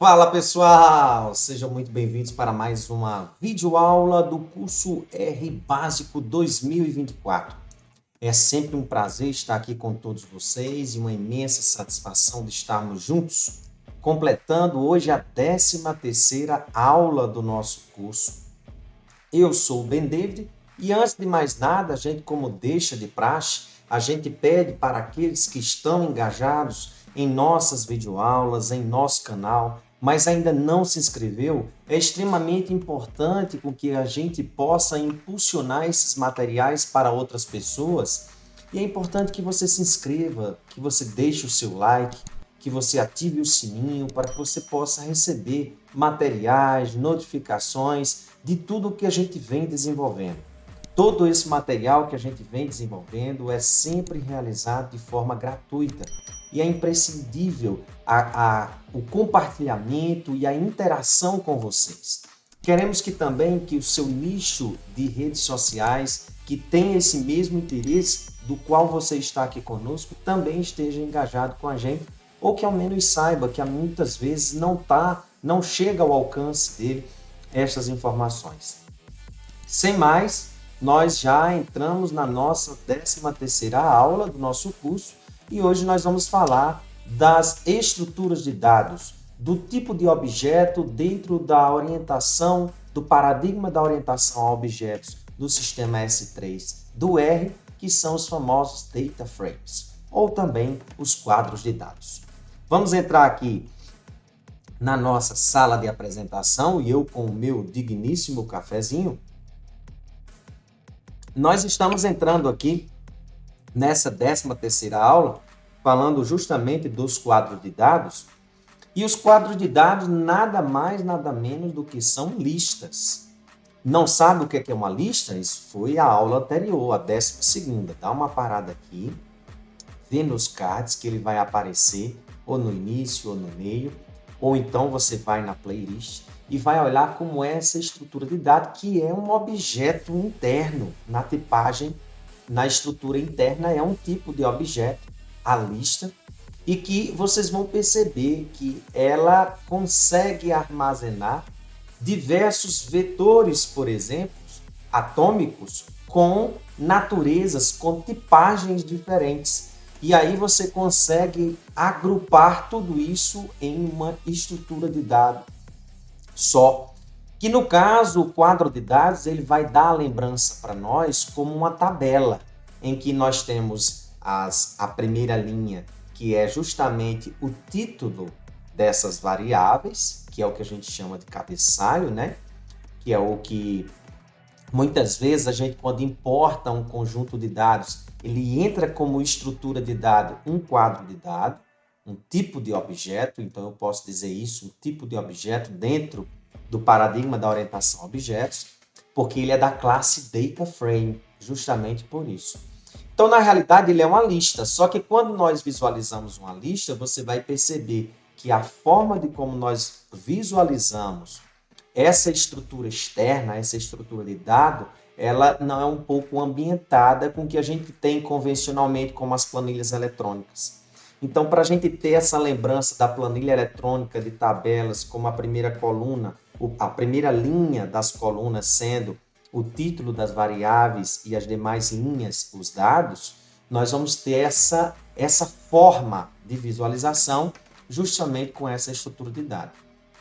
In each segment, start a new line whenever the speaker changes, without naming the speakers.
Fala pessoal, sejam muito bem-vindos para mais uma videoaula do curso R Básico 2024. É sempre um prazer estar aqui com todos vocês e uma imensa satisfação de estarmos juntos, completando hoje a 13ª aula do nosso curso. Eu sou o Ben David e antes de mais nada, a gente, como deixa de praxe, a gente pede para aqueles que estão engajados em nossas videoaulas, em nosso canal, mas ainda não se inscreveu, é extremamente importante com que a gente possa impulsionar esses materiais para outras pessoas. E é importante que você se inscreva, que você deixe o seu like, que você ative o sininho para que você possa receber materiais, notificações de tudo o que a gente vem desenvolvendo. Todo esse material que a gente vem desenvolvendo é sempre realizado de forma gratuita e é imprescindível o compartilhamento e a interação com vocês. Queremos que também que o seu nicho de redes sociais, que tem esse mesmo interesse do qual você está aqui conosco, também esteja engajado com a gente, ou que ao menos saiba que muitas vezes não chega ao alcance dele estas informações. Sem mais, nós já entramos na nossa 13ª aula do nosso curso e hoje nós vamos falar das estruturas de dados, do tipo de objeto dentro da orientação, do paradigma da orientação a objetos do sistema S3 do R, que são os famosos data frames, ou também os quadros de dados. Vamos entrar aqui na nossa sala de apresentação e eu com o meu digníssimo cafezinho. Nós estamos entrando aqui nessa 13ª aula, falando justamente dos quadros de dados. E os quadros de dados nada mais, nada menos do que são listas. Não sabe o que é uma lista? Isso foi a aula anterior, a 12ª. Dá uma parada aqui, vê nos cards que ele vai aparecer ou no início ou no meio, ou então você vai na playlist e vai olhar como é essa estrutura de dados, que é um objeto interno na tipagem. Na estrutura interna é um tipo de objeto, a lista, e que vocês vão perceber que ela consegue armazenar diversos vetores, por exemplo, atômicos, com naturezas, com tipagens diferentes. E aí você consegue agrupar tudo isso em uma estrutura de dados só. Que no caso, o quadro de dados ele vai dar a lembrança para nós como uma tabela, em que nós temos a primeira linha, que é justamente o título dessas variáveis, que é o que a gente chama de cabeçalho, né? Que é o que muitas vezes a gente, quando importa um conjunto de dados, ele entra como estrutura de dado um quadro de dado, um tipo de objeto, então eu posso dizer isso, um tipo de objeto dentro do paradigma da orientação a objetos, porque ele é da classe Data Frame, justamente por isso. Então, na realidade, ele é uma lista, só que quando nós visualizamos uma lista, você vai perceber que a forma de como nós visualizamos essa estrutura externa, essa estrutura de dado, ela não é um pouco ambientada com o que a gente tem convencionalmente como as planilhas eletrônicas. Então, para a gente ter essa lembrança da planilha eletrônica de tabelas, como a primeira coluna, a primeira linha das colunas sendo o título das variáveis e as demais linhas, os dados, nós vamos ter essa forma de visualização justamente com essa estrutura de dados.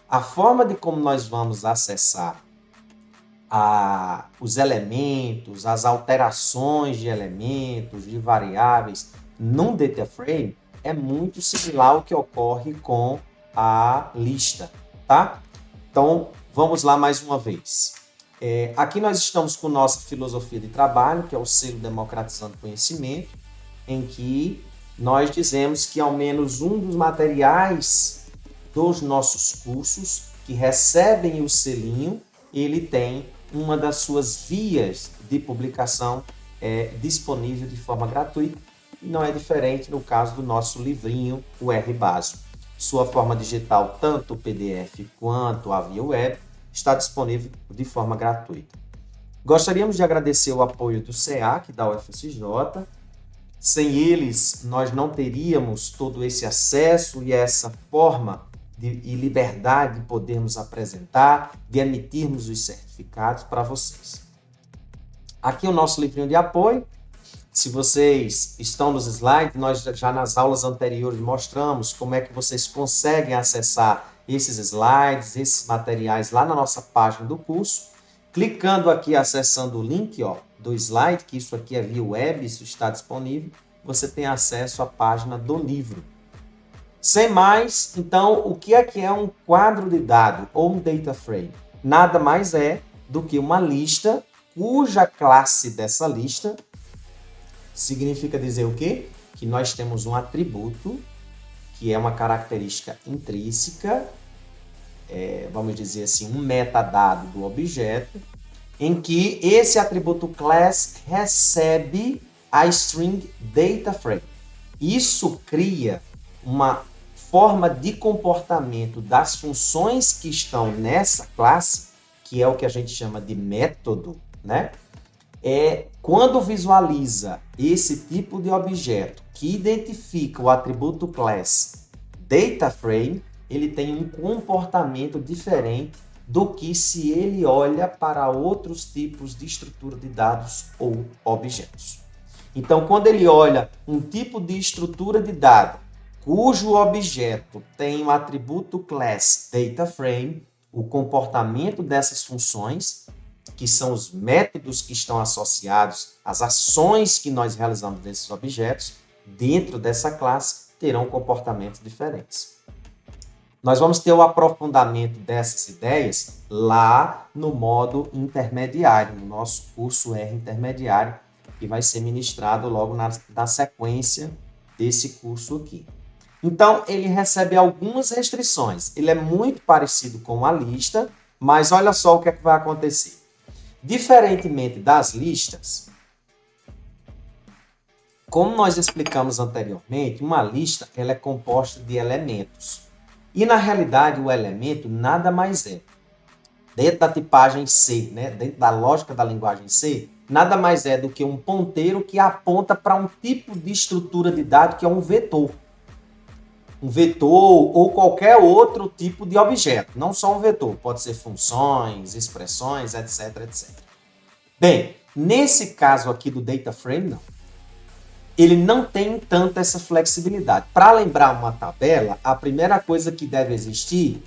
A forma de como nós vamos acessar os elementos, as alterações de elementos, de variáveis num data frame é muito similar ao que ocorre com a lista, tá? Então, vamos lá mais uma vez. Aqui nós estamos com nossa filosofia de trabalho, que é o selo Democratizando Conhecimento, em que nós dizemos que ao menos um dos materiais dos nossos cursos que recebem o selinho, ele tem uma das suas vias de publicação disponível de forma gratuita, e não é diferente no caso do nosso livrinho, o R Básico. Sua forma digital, tanto o PDF quanto a via web, está disponível de forma gratuita. Gostaríamos de agradecer o apoio do SEAC, da UFSJ. Sem eles, nós não teríamos todo esse acesso e essa forma e liberdade de podermos apresentar, de emitirmos os certificados para vocês. Aqui o nosso livrinho de apoio. Se vocês estão nos slides, nós já nas aulas anteriores mostramos como é que vocês conseguem acessar esses slides, esses materiais lá na nossa página do curso. Clicando aqui, acessando o link do slide, que isso aqui é via web, isso está disponível, você tem acesso à página do livro. Sem mais, então, o que é um quadro de dado ou um data frame? Nada mais é do que uma lista cuja classe dessa lista significa dizer o quê? Que nós temos um atributo, que é uma característica intrínseca, vamos dizer assim, um metadado do objeto, em que esse atributo class recebe a string data frame. Isso cria uma forma de comportamento das funções que estão nessa classe, que é o que a gente chama de método, né? Quando visualiza esse tipo de objeto que identifica o atributo class DataFrame, ele tem um comportamento diferente do que se ele olha para outros tipos de estrutura de dados ou objetos. Então, quando ele olha um tipo de estrutura de dado cujo objeto tem o atributo class DataFrame, o comportamento dessas funções, que são os métodos que estão associados às ações que nós realizamos nesses objetos, dentro dessa classe, terão comportamentos diferentes. Nós vamos ter o aprofundamento dessas ideias lá no modo intermediário, no nosso curso R intermediário, que vai ser ministrado logo na sequência desse curso aqui. Então, ele recebe algumas restrições. Ele é muito parecido com a lista, mas olha só o que é que vai acontecer. Diferentemente das listas, como nós explicamos anteriormente, uma lista ela é composta de elementos. E, na realidade, o elemento nada mais é, dentro da tipagem C, né, dentro da lógica da linguagem C, nada mais é do que um ponteiro que aponta para um tipo de estrutura de dado que é um vetor. Um vetor ou qualquer outro tipo de objeto, não só um vetor, pode ser funções, expressões, etc, etc. Bem, nesse caso aqui do data frame, não. Ele não tem tanta essa flexibilidade. Para lembrar uma tabela, a primeira coisa que deve existir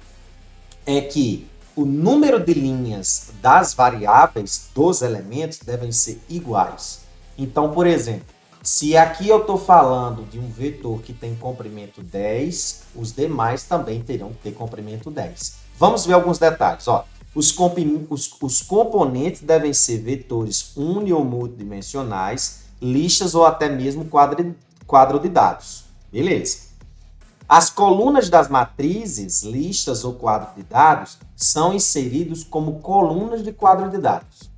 é que o número de linhas das variáveis dos elementos devem ser iguais. Então, por exemplo, se aqui eu estou falando de um vetor que tem comprimento 10, os demais também terão que ter comprimento 10. Vamos ver alguns detalhes. Os componentes devem ser vetores uni- ou multidimensionais, listas ou até mesmo quadro de dados. Beleza. As colunas das matrizes, listas ou quadro de dados, são inseridos como colunas de quadro de dados.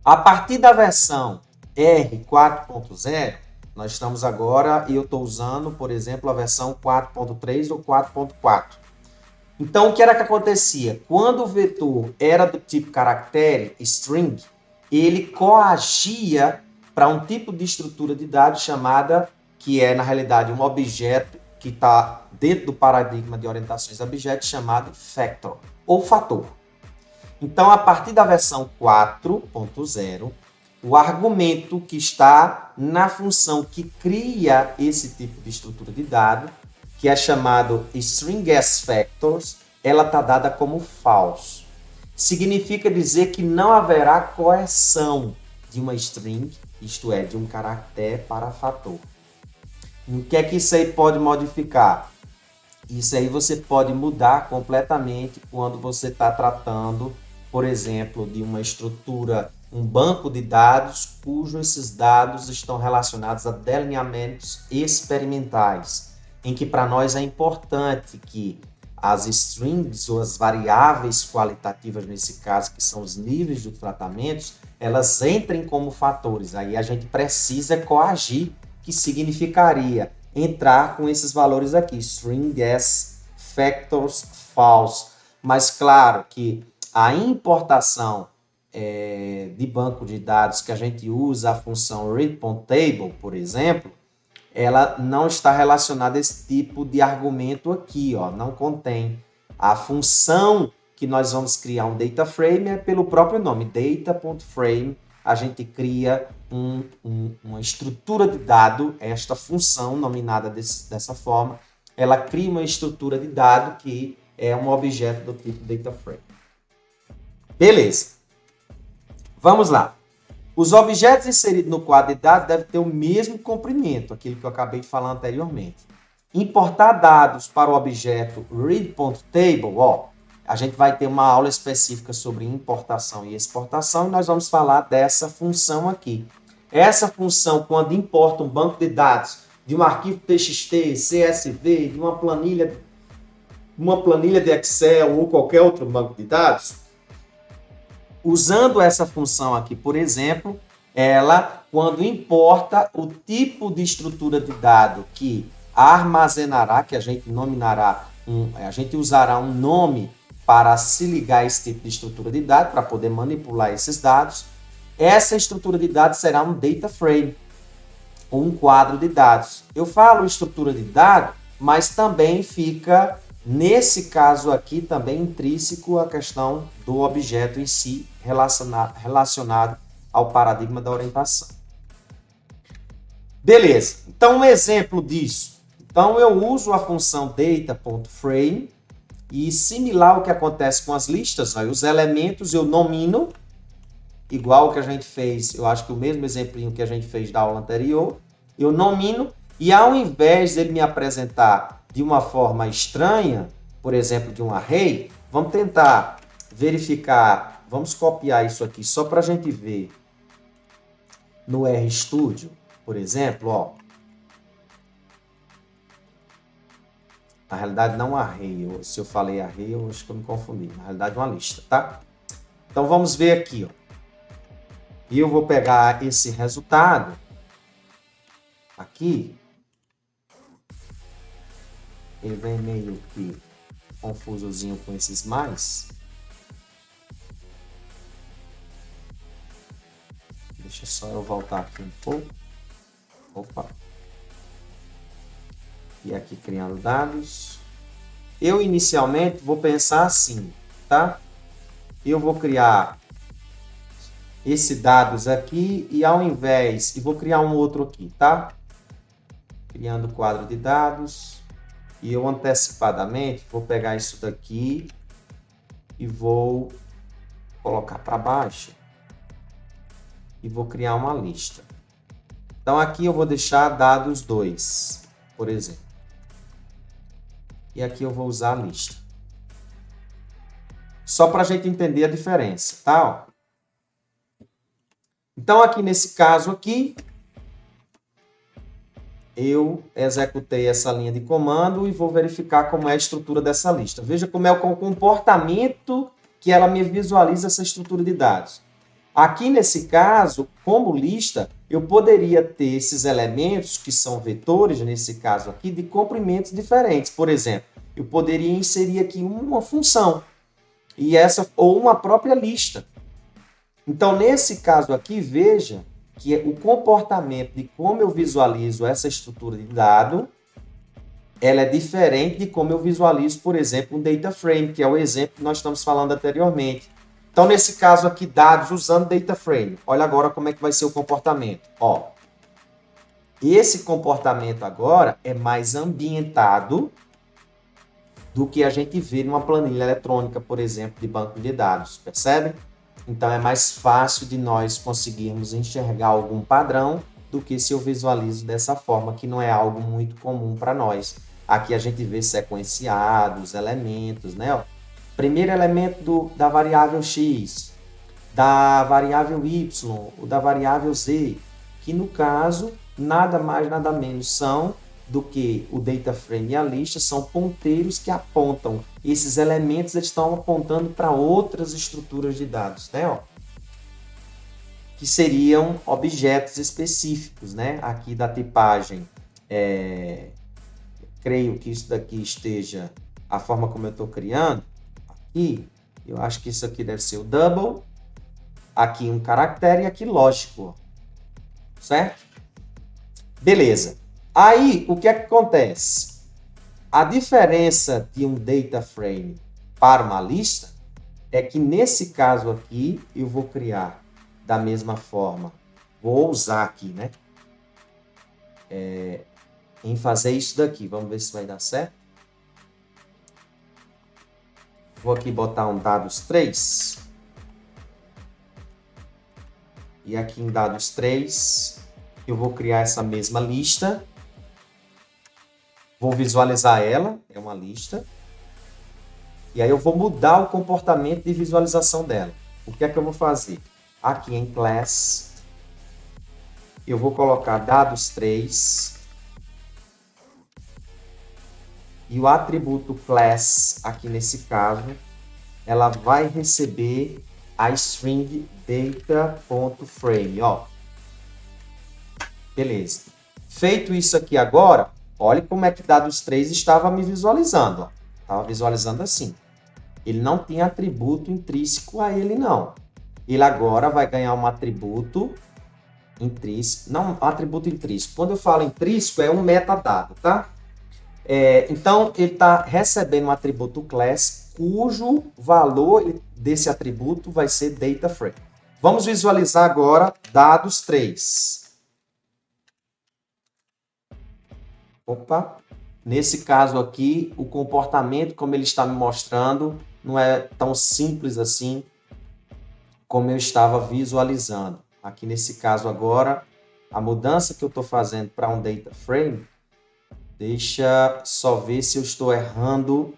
A partir da versão R4.0, nós estamos agora, e eu estou usando, por exemplo, a versão 4.3 ou 4.4. Então, o que era que acontecia? Quando o vetor era do tipo caractere, string, ele coagia para um tipo de estrutura de dados chamada, que é, na realidade, um objeto que está dentro do paradigma de orientações a objetos, chamado factor, ou fator. Então, a partir da versão 4.0, o argumento que está na função que cria esse tipo de estrutura de dado, que é chamado string as factors, ela está dada como false. Significa dizer que não haverá coerção de uma string, isto é, de um caractere para fator. O que é que isso aí pode modificar? Isso aí você pode mudar completamente quando você está tratando, por exemplo, de uma estrutura, um banco de dados, cujos esses dados estão relacionados a delineamentos experimentais, em que para nós é importante que as strings ou as variáveis qualitativas, nesse caso, que são os níveis de tratamentos, elas entrem como fatores. Aí a gente precisa coagir, que significaria entrar com esses valores aqui, string as factors false. Mas claro que a importação de banco de dados que a gente usa a função readPointTable, por exemplo, ela não está relacionada a esse tipo de argumento aqui, ó, não contém. A função que nós vamos criar um data frame é pelo próprio nome, data.frame. A gente cria uma estrutura de dado, esta função nominada dessa forma, ela cria uma estrutura de dado que é um objeto do tipo data frame. Beleza. Vamos lá. Os objetos inseridos no quadro de dados devem ter o mesmo comprimento, aquilo que eu acabei de falar anteriormente. Importar dados para o objeto read.table, ó, a gente vai ter uma aula específica sobre importação e exportação e nós vamos falar dessa função aqui. Essa função, quando importa um banco de dados de um arquivo TXT, CSV, de uma planilha de Excel ou qualquer outro banco de dados, usando essa função aqui, por exemplo, ela, quando importa o tipo de estrutura de dado que armazenará, que a gente nominará, a gente usará um nome para se ligar a esse tipo de estrutura de dados, para poder manipular esses dados, essa estrutura de dados será um data frame, ou um quadro de dados. Eu falo estrutura de dados, mas também fica, nesse caso aqui, também intrínseco a questão do objeto em si, relacionado ao paradigma da orientação. Beleza, então um exemplo disso. Então eu uso a função data.frame e similar ao que acontece com as listas, os elementos eu nomino, igual que a gente fez, eu acho que o mesmo exemplinho que a gente fez da aula anterior, eu nomino e ao invés de ele me apresentar de uma forma estranha, por exemplo, de um array, vamos tentar verificar, vamos copiar isso aqui só para a gente ver no RStudio, por exemplo, ó. Na realidade, não array. Se eu falei array, eu acho que eu me confundi. Na realidade, uma lista, tá? Então, vamos ver aqui, ó. E eu vou pegar esse resultado aqui. Ele vem meio que confusozinho com esses mais. Deixa só eu voltar aqui um pouco. Opa. E aqui criando dados. Eu inicialmente vou pensar assim, tá? Eu vou criar esse dados aqui e ao invés, e vou criar um outro aqui, tá? Criando quadro de dados. E eu antecipadamente vou pegar isso daqui e vou colocar para baixo. E vou criar uma lista. Então aqui eu vou deixar dados 2, por exemplo. E aqui eu vou usar a lista. Só para a gente entender a diferença, tá? Então aqui nesse caso aqui, eu executei essa linha de comando e vou verificar como é a estrutura dessa lista. Veja como é o comportamento que ela me visualiza essa estrutura de dados. Aqui nesse caso, como lista, eu poderia ter esses elementos que são vetores, nesse caso aqui, de comprimentos diferentes. Por exemplo, eu poderia inserir aqui uma função ou uma própria lista. Então, nesse caso aqui, veja que o comportamento de como eu visualizo essa estrutura de dado, ela é diferente de como eu visualizo, por exemplo, um data frame, que é o exemplo que nós estamos falando anteriormente. Então, nesse caso aqui, dados usando data frame. Olha agora como é que vai ser o comportamento. Ó, esse comportamento agora é mais ambientado do que a gente vê numa planilha eletrônica, por exemplo, de banco de dados. Percebe? Então, é mais fácil de nós conseguirmos enxergar algum padrão do que se eu visualizo dessa forma, que não é algo muito comum para nós. Aqui a gente vê sequenciados, elementos, né? Ó, primeiro elemento da variável x, da variável y, ou da variável z, que no caso, nada mais, nada menos são do que o data frame e a lista, são ponteiros que apontam. Esses elementos eles estão apontando para outras estruturas de dados, né? Ó, que seriam objetos específicos, né? Aqui da tipagem, creio que isso daqui esteja a forma como eu estou criando. Aqui, eu acho que isso aqui deve ser o double. Aqui um caractere e aqui lógico. Certo? Beleza. Aí, o que é que acontece? A diferença de um data frame para uma lista é que nesse caso aqui eu vou criar da mesma forma. Vou usar aqui, né? Em fazer isso daqui. Vamos ver se vai dar certo. Vou aqui botar um dados 3. E aqui em dados 3, eu vou criar essa mesma lista. Vou visualizar ela, é uma lista. E aí eu vou mudar o comportamento de visualização dela. O que é que eu vou fazer? Aqui em Class, eu vou colocar dados 3. E o atributo Class, aqui nesse caso, ela vai receber a string data.frame, ó. Beleza. Feito isso aqui agora, olha como é que dados 3 estava me visualizando, ó. Estava visualizando assim. Ele não tem atributo intrínseco a ele, não. Ele agora vai ganhar um atributo intrínseco. Não, um atributo intrínseco. Quando eu falo intrínseco, é um metadado, tá? Então, ele está recebendo um atributo class, cujo valor desse atributo vai ser data frame. Vamos visualizar agora dados 3. Opa! Nesse caso aqui, o comportamento, como ele está me mostrando, não é tão simples assim como eu estava visualizando. Aqui nesse caso agora, a mudança que eu estou fazendo para um data frame, deixa só ver se eu estou errando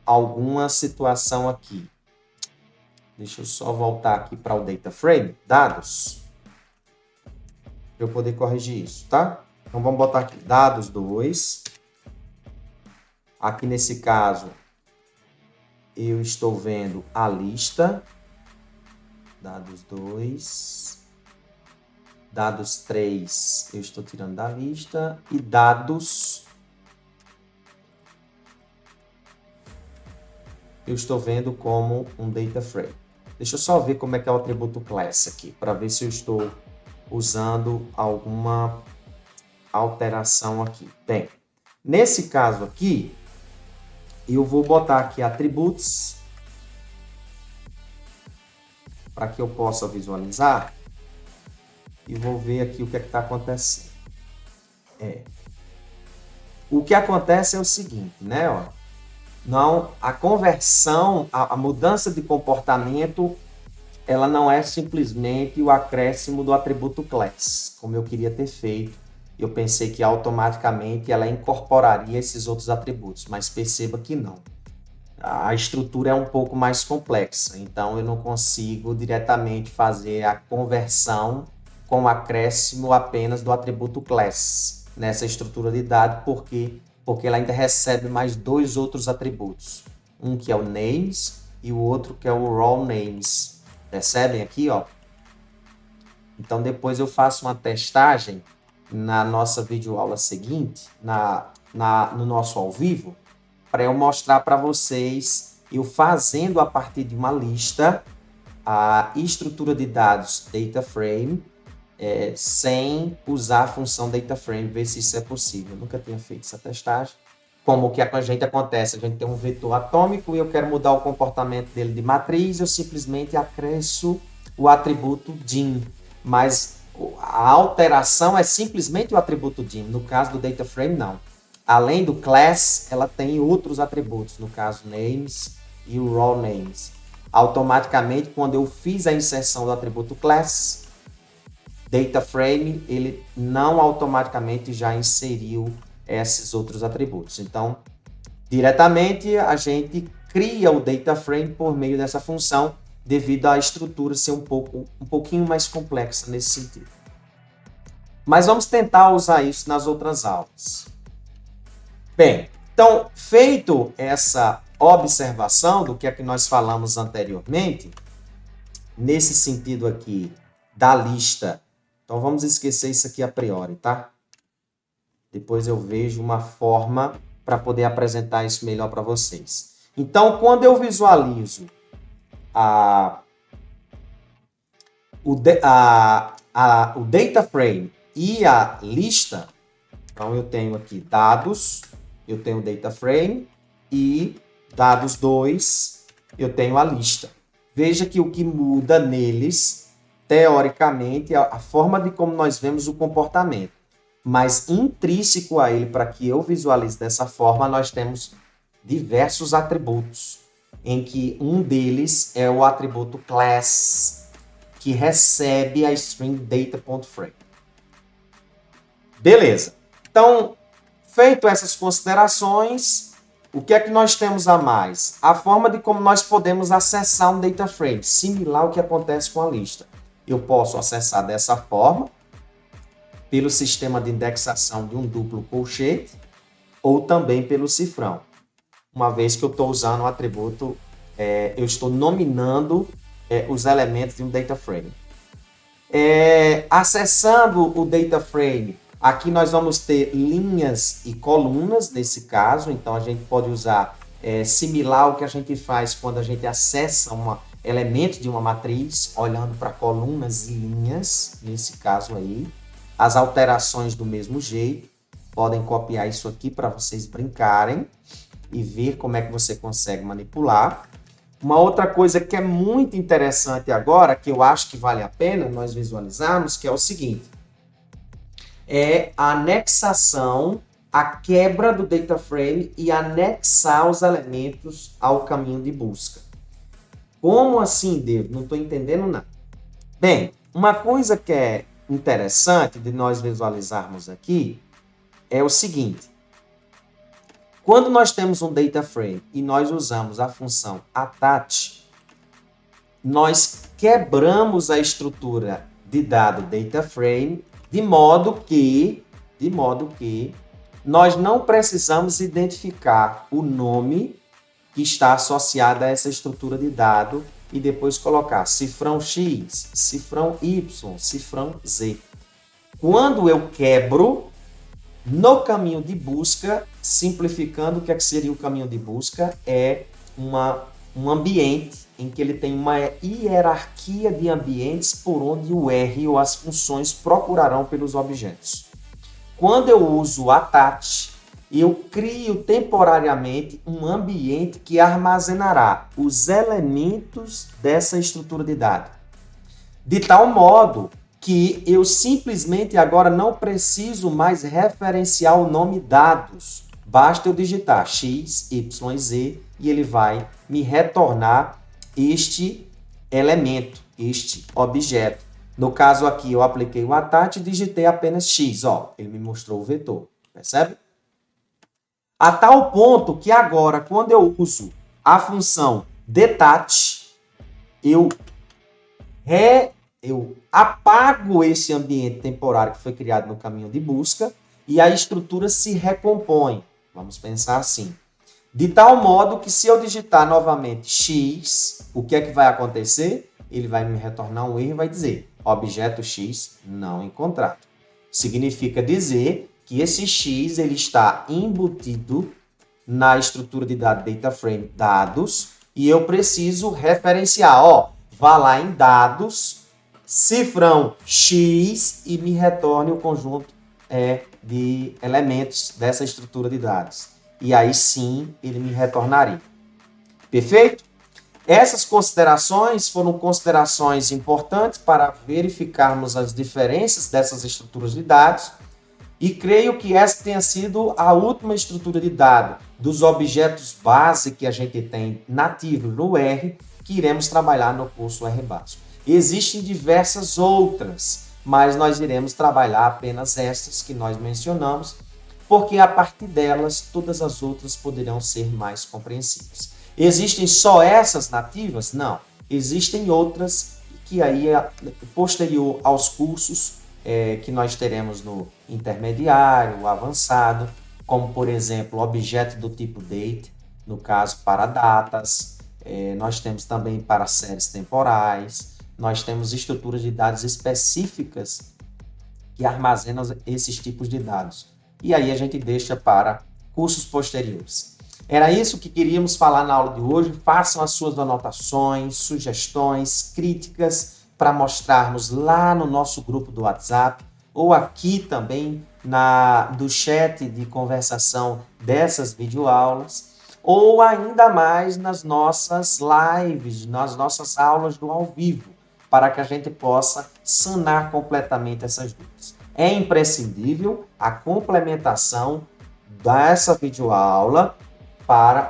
alguma situação aqui. Deixa eu só voltar aqui para o data frame, dados, para eu poder corrigir isso, tá? Então vamos botar aqui dados 2. Aqui nesse caso, eu estou vendo a lista, dados 2, dados 3 eu estou tirando da lista e dados eu estou vendo como um data frame. Deixa eu só ver como é que é o atributo class aqui, para ver se eu estou usando alguma alteração aqui. Bem, nesse caso aqui, eu vou botar aqui atributos para que eu possa visualizar e vou ver aqui o que é que está acontecendo. O que acontece é o seguinte, né? Ó, não, a conversão, a mudança de comportamento, ela não é simplesmente o acréscimo do atributo class, como eu queria ter feito. Eu pensei que automaticamente ela incorporaria esses outros atributos, mas perceba que não. A estrutura é um pouco mais complexa, então eu não consigo diretamente fazer a conversão com o acréscimo apenas do atributo class nessa estrutura de dado, porque ela ainda recebe mais dois outros atributos. Um que é o names e o outro que é o raw names. Percebem aqui, ó? Então depois eu faço uma testagem na nossa videoaula seguinte, no nosso ao vivo, para eu mostrar para vocês eu fazendo a partir de uma lista a estrutura de dados data frame sem usar a função data frame, ver se isso é possível. Eu nunca tinha feito essa testagem. Como que a gente acontece? A gente tem um vetor atômico e eu quero mudar o comportamento dele de matriz, eu simplesmente acresço o atributo dim, mas a alteração é simplesmente o atributo dim. No caso do data frame, não. Além do class, ela tem outros atributos, no caso names e o raw names. Automaticamente, quando eu fiz a inserção do atributo class, data frame, ele não automaticamente já inseriu esses outros atributos. Então, diretamente, a gente cria o data frame por meio dessa função, devido à estrutura ser um pouquinho mais complexa nesse sentido. Mas vamos tentar usar isso nas outras aulas. Bem, então, feito essa observação do que é que nós falamos anteriormente, nesse sentido aqui da lista, então vamos esquecer isso aqui a priori, tá? Depois eu vejo uma forma para poder apresentar isso melhor para vocês. Então, quando eu visualizo o data frame e a lista, então eu tenho aqui dados, eu tenho o data frame e dados 2, eu tenho a lista. Veja que o que muda neles, teoricamente, é a forma de como nós vemos o comportamento. Mas intrínseco a ele, para que eu visualize dessa forma, nós temos diversos atributos, em que um deles é o atributo class, que recebe a string data.frame. Beleza. Então, feito essas considerações, o que é que nós temos a mais? A forma de como nós podemos acessar um data frame, similar ao que acontece com a lista. Eu posso acessar dessa forma, pelo sistema de indexação de um duplo colchete, ou também pelo cifrão. Uma vez que eu estou usando o atributo, eu estou nominando os elementos de um data frame. Acessando o data frame, aqui nós vamos ter linhas e colunas nesse caso, então a gente pode usar similar ao que a gente faz quando a gente acessa um elemento de uma matriz, olhando para colunas e linhas, nesse caso aí. As alterações do mesmo jeito, podem copiar isso aqui para vocês brincarem e ver como é que você consegue manipular. Uma outra coisa que é muito interessante agora, que eu acho que vale a pena nós visualizarmos, que é o seguinte. É a anexação, a quebra do data frame e anexar os elementos ao caminho de busca. Como assim, Deus? Não estou entendendo nada. Bem, uma coisa que é interessante de nós visualizarmos aqui é o seguinte. Quando nós temos um data frame e nós usamos a função attach, nós quebramos a estrutura de dado data frame de modo que nós não precisamos identificar o nome que está associado a essa estrutura de dado e depois colocar cifrão X, cifrão Y, cifrão Z. Quando eu quebro, no caminho de busca, simplificando, o que seria o caminho de busca? É um ambiente em que ele tem uma hierarquia de ambientes por onde o R ou as funções procurarão pelos objetos. Quando eu uso o attach, eu crio temporariamente um ambiente que armazenará os elementos dessa estrutura de dado. De tal modo que eu simplesmente agora não preciso mais referenciar o nome dados. Basta eu digitar X, Y, Z e ele vai me retornar este elemento, este objeto. No caso aqui, eu apliquei o attach e digitei apenas X. Ó, ele me mostrou o vetor, percebe? A tal ponto que agora, quando eu uso a função detach, eu apago esse ambiente temporário que foi criado no caminho de busca e a estrutura se recompõe. Vamos pensar assim. De tal modo que se eu digitar novamente X, o que é que vai acontecer? Ele vai me retornar um erro e vai dizer objeto X não encontrado. Significa dizer que esse X ele está embutido na estrutura de data frame dados e eu preciso referenciar. Vá lá em dados, cifrão X e me retorne o conjunto de elementos dessa estrutura de dados. E aí sim ele me retornaria. Perfeito? Essas considerações foram considerações importantes para verificarmos as diferenças dessas estruturas de dados e creio que essa tenha sido a última estrutura de dado dos objetos base que a gente tem nativos no R que iremos trabalhar no curso R básico. Existem diversas outras, mas nós iremos trabalhar apenas estas que nós mencionamos, porque a partir delas todas as outras poderão ser mais compreensíveis. Existem só essas nativas? Não. Existem outras que aí posterior aos cursos que nós teremos no intermediário, avançado, como por exemplo objeto do tipo date, no caso para datas, nós temos também para séries temporais, nós temos estruturas de dados específicas que armazenam esses tipos de dados. E aí a gente deixa para cursos posteriores. Era isso que queríamos falar na aula de hoje. Façam as suas anotações, sugestões, críticas para mostrarmos lá no nosso grupo do WhatsApp. ou aqui também do chat de conversação dessas videoaulas, ou ainda mais nas nossas lives, nas nossas aulas do ao vivo, para que a gente possa sanar completamente essas dúvidas. É imprescindível a complementação dessa videoaula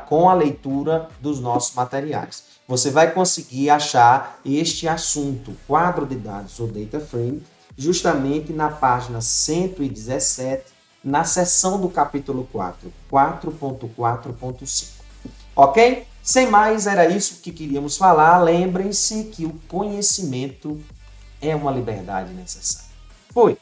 com a leitura dos nossos materiais. Você vai conseguir achar este assunto, quadro de dados ou data frame, justamente na página 117, na seção do capítulo 4, 4.4.5. Ok? Sem mais, era isso que queríamos falar. Lembrem-se que o conhecimento é uma liberdade necessária. Fui!